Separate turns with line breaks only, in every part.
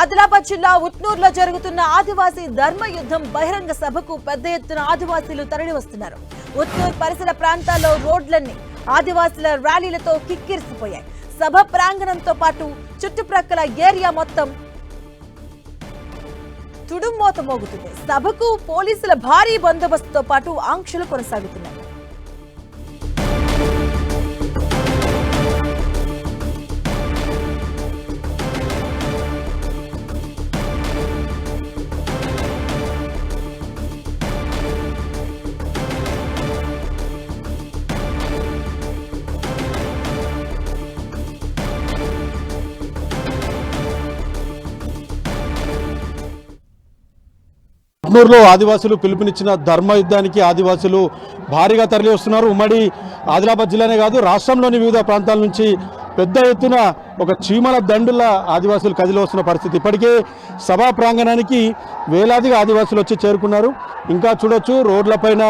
ఆదిలాబాద్ జిల్లా ఉట్నూరులో జరుగుతున్న ఆదివాసీ ధర్మ యుద్ధం బహిరంగ సభకు పెద్ద ఎత్తున ఆదివాసీలు తరలివస్తున్నారు. ఉట్నూరు పరిసర ప్రాంతాల్లో రోడ్లన్నీ ఆదివాసీల ర్యాలీలతో కిక్కిరిసిపోయాయి. సభ ప్రాంగణంతో పాటు చుట్టుప్రక్కల ఏరియా మొత్తం తుడుమోత మోగుతుంది. సభకు పోలీసుల భారీ బందోబస్తుతో పాటు ఆంక్షలు కొనసాగుతున్నాయి.
ఉట్నూరులో ఆదివాసులు పిలుపునిచ్చిన ధర్మ యుద్ధానికి ఆదివాసులు భారీగా తరలి వస్తున్నారు. ఉమ్మడి ఆదిలాబాద్ జిల్లానే కాదు, రాష్ట్రంలోని వివిధ ప్రాంతాల నుంచి పెద్ద ఎత్తున ఒక చీమల దండులా ఆదివాసులు కదిలి వస్తున్న పరిస్థితి. ఇప్పటికే సభా ప్రాంగణానికి వేలాదిగా ఆదివాసులు వచ్చి చేరుకున్నారు. ఇంకా చూడొచ్చు, రోడ్లపైన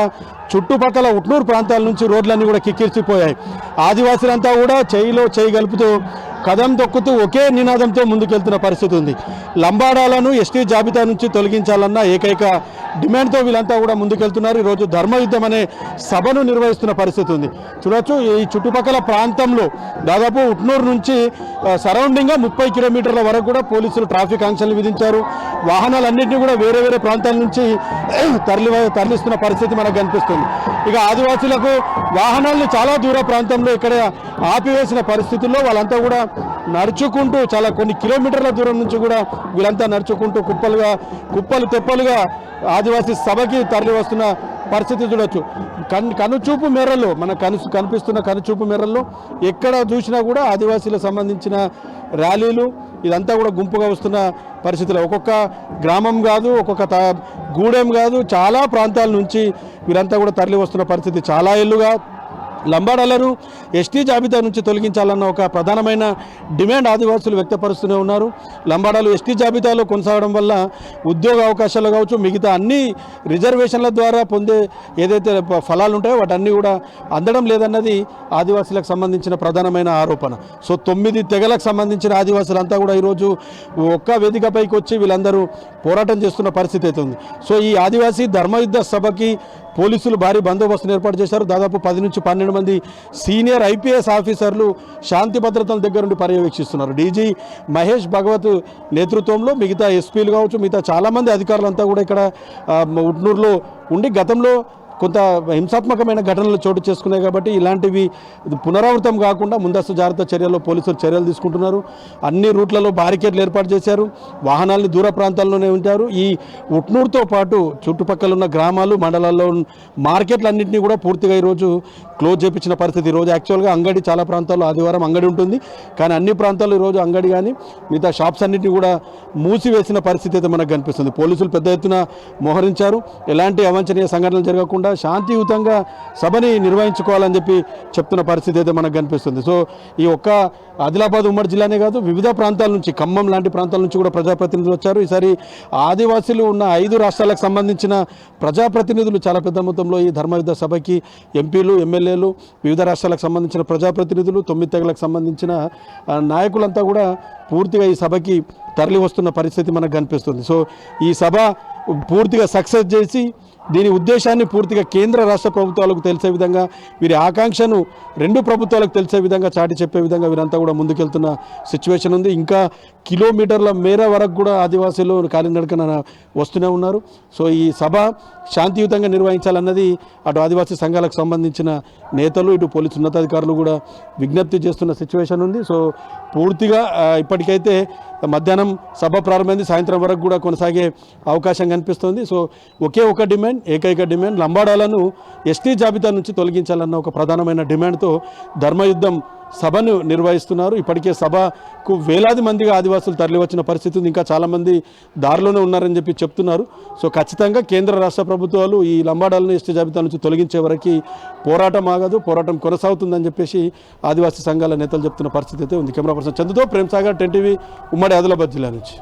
చుట్టుపక్కల ఉట్నూరు ప్రాంతాల నుంచి రోడ్లన్నీ కూడా కిక్కిరిసిపోయాయి. ఆదివాసులంతా కూడా చేయిలో చేయి కలుపుతూ కదం తొక్కుతూ ఒకే నినాదంతో ముందుకెళ్తున్న పరిస్థితి ఉంది. లంబాడాలను ఎస్టీ జాబితా నుంచి తొలగించాలన్న ఏకైక డిమాండ్తో వీళ్ళంతా కూడా ముందుకెళ్తున్నారు. ఈరోజు ధర్మయుద్ధం అనే సభను నిర్వహిస్తున్న పరిస్థితి ఉంది. చూడొచ్చు, ఈ చుట్టుపక్కల ప్రాంతంలో దాదాపు ఉట్నూరు నుంచి సరౌండింగ్గా 30 కిలోమీటర్ల వరకు కూడా పోలీసులు ట్రాఫిక్ ఆంక్షలు విధించారు. వాహనాలన్నింటినీ కూడా వేరే వేరే ప్రాంతాల నుంచి తరలిస్తున్న పరిస్థితి మనకు కనిపిస్తుంది. ఇక ఆదివాసులకు వాహనాలను చాలా దూర ప్రాంతంలో ఇక్కడ ఆపివేసిన పరిస్థితుల్లో వాళ్ళంతా కూడా నడుచుకుంటూ చాలా కొన్ని కిలోమీటర్ల దూరం నుంచి కూడా వీళ్ళంతా నడుచుకుంటూ కుప్పలు తెప్పలుగా ఆదివాసీ సభకి తరలి వస్తున్న పరిస్థితి చూడొచ్చు. కనుచూపు మేరల్లో కనిపిస్తున్న కనుచూపు మేరల్లో ఎక్కడ చూసినా కూడా ఆదివాసీలకు సంబంధించిన ర్యాలీలు ఇదంతా కూడా గుంపుగా వస్తున్న పరిస్థితులు. ఒక్కొక్క గ్రామం కాదు, ఒక్కొక్క గూడెం కాదు, చాలా ప్రాంతాల నుంచి వీరంతా కూడా తరలి వస్తున్న పరిస్థితి. చాలా ఏళ్ళుగా లంబాడాలను ఎస్టీ జాబితా నుంచి తొలగించాలన్న ఒక ప్రధానమైన డిమాండ్ ఆదివాసులు వ్యక్తపరుస్తూనే ఉన్నారు. లంబాడాలు ఎస్టీ జాబితాలో కొనసాగడం వల్ల ఉద్యోగ అవకాశాలు కావచ్చు, మిగతా అన్ని రిజర్వేషన్ల ద్వారా పొందే ఏదైతే ఫలాలు ఉంటాయో వాటన్నీ కూడా అందడం లేదన్నది ఆదివాసులకు సంబంధించిన ప్రధానమైన ఆరోపణ. సో 9 తెగలకు సంబంధించిన ఆదివాసులంతా కూడా ఈరోజు ఒక్క వేదికపైకి వచ్చి వీళ్ళందరూ పోరాటం చేస్తున్న పరిస్థితి అయితే ఉంది. సో ఈ ఆదివాసీ ధర్మయుద్ధ సభకి పోలీసులు భారీ బందోబస్తును ఏర్పాటు చేశారు. దాదాపు 10 నుంచి 12 మంది సీనియర్ ఐపీఎస్ ఆఫీసర్లు శాంతి భద్రతల దగ్గర నుండి పర్యవేక్షిస్తున్నారు. డీజీ మహేష్ భగవత్ నేతృత్వంలో మిగతా ఎస్పీలు కావచ్చు, మిగతా చాలామంది అధికారులంతా కూడా ఇక్కడ ఉట్నూరులో ఉండి గతంలో కొంత హింసాత్మకమైన ఘటనలు చోటు చేసుకున్నాయి కాబట్టి ఇలాంటివి పునరావృతం కాకుండా ముందస్తు జాగ్రత్త చర్యల్లో పోలీసులు చర్యలు తీసుకుంటున్నారు. అన్ని రూట్లలో బారికేడ్లు ఏర్పాటు చేశారు. వాహనాలని దూర ప్రాంతాల్లోనే ఉంచారు. ఈ ఉట్నూరుతో పాటు చుట్టుపక్కల ఉన్న గ్రామాలు, మండలాల్లో మార్కెట్లు అన్నింటినీ కూడా పూర్తిగా ఈరోజు క్లోజ్ చేయించిన పరిస్థితి. ఈరోజు యాక్చువల్గా అంగడి చాలా ప్రాంతాల్లో ఆదివారం అంగడి ఉంటుంది, కానీ అన్ని ప్రాంతాల్లో ఈరోజు అంగడి కానీ మిగతా షాప్స్ అన్నింటినీ కూడా మూసివేసిన పరిస్థితి అయితే మనకు కనిపిస్తుంది. పోలీసులు పెద్ద ఎత్తున మోహరించారు. ఎలాంటి అవాంఛనీయ సంఘటనలు జరగకుండా శాంతియుతంగా సభని నిర్వహించుకోవాలని చెప్పి చెప్తున్న పరిస్థితి అయితే మనకు కనిపిస్తుంది. సో ఈ ఒక్క ఆదిలాబాద్ ఉమ్మడి జిల్లానే కాదు, వివిధ ప్రాంతాల నుంచి, ఖమ్మం లాంటి ప్రాంతాల నుంచి కూడా ప్రజాప్రతినిధులు వచ్చారు. ఈసారి ఆదివాసీలు ఉన్న 5 రాష్ట్రాలకు సంబంధించిన ప్రజాప్రతినిధులు చాలా పెద్ద మొత్తంలో ఈ ధర్మయుద్ధ సభకి ఎంపీలు, ఎమ్మెల్యేలు, వివిధ రాష్ట్రాలకు సంబంధించిన ప్రజాప్రతినిధులు, 9 తెగలకు సంబంధించిన నాయకులంతా కూడా పూర్తిగా ఈ సభకి తరలి వస్తున్న పరిస్థితి మనకు కనిపిస్తుంది. సో ఈ సభ పూర్తిగా సక్సెస్ చేసి దీని ఉద్దేశాన్ని పూర్తిగా కేంద్ర రాష్ట్ర ప్రభుత్వాలకు తెలిసే విధంగా, వీరి ఆకాంక్షను 2 ప్రభుత్వాలకు తెలిసే విధంగా చాటి చెప్పే విధంగా వీరంతా కూడా ముందుకెళ్తున్న సిచ్యువేషన్ ఉంది. ఇంకా కిలోమీటర్ల మేర వరకు కూడా ఆదివాసీలు కాలినడకన వస్తూనే ఉన్నారు. సో ఈ సభ శాంతియుతంగా నిర్వహించాలన్నది అటు ఆదివాసీ సంఘాలకు సంబంధించిన నేతలు, ఇటు పోలీసు ఉన్నతాధికారులు కూడా విజ్ఞప్తి చేస్తున్న సిచ్యువేషన్ ఉంది. సో పూర్తిగా ఇప్పటికైతే మధ్యాహ్నం సభ ప్రారంభమైంది, సాయంత్రం వరకు కూడా కొనసాగే అవకాశం కనిపిస్తుంది. సో ఒకే ఒక డిమాండ్, ఏకైక డిమాండ్, లంబాడాలను ఎస్టీ జాబితా నుంచి తొలగించాలన్న ఒక ప్రధానమైన డిమాండ్తో ధర్మయుద్ధం సభను నిర్వహిస్తున్నారు. ఇప్పటికే సభకు వేలాది మందిగా ఆదివాసులు తరలి వచ్చిన పరిస్థితి ఉంది. ఇంకా చాలామంది దారిలోనే ఉన్నారని చెప్పి చెప్తున్నారు. సో ఖచ్చితంగా కేంద్ర రాష్ట్ర ప్రభుత్వాలు ఈ లంబాడాలను ఎస్టీ జాబితా నుంచి తొలగించే వరకు పోరాటం ఆగదు, పోరాటం కొనసాగుతుందని చెప్పేసి ఆదివాసీ సంఘాల నేతలు చెప్తున్న పరిస్థితి అయితే ఉంది. కెమెరా పర్సన్ చందుతో ప్రేమ్ సాగర్, 10 టీవీ, ఉమ్మడి ఆదిలాబాద్ జిల్లా నుంచి.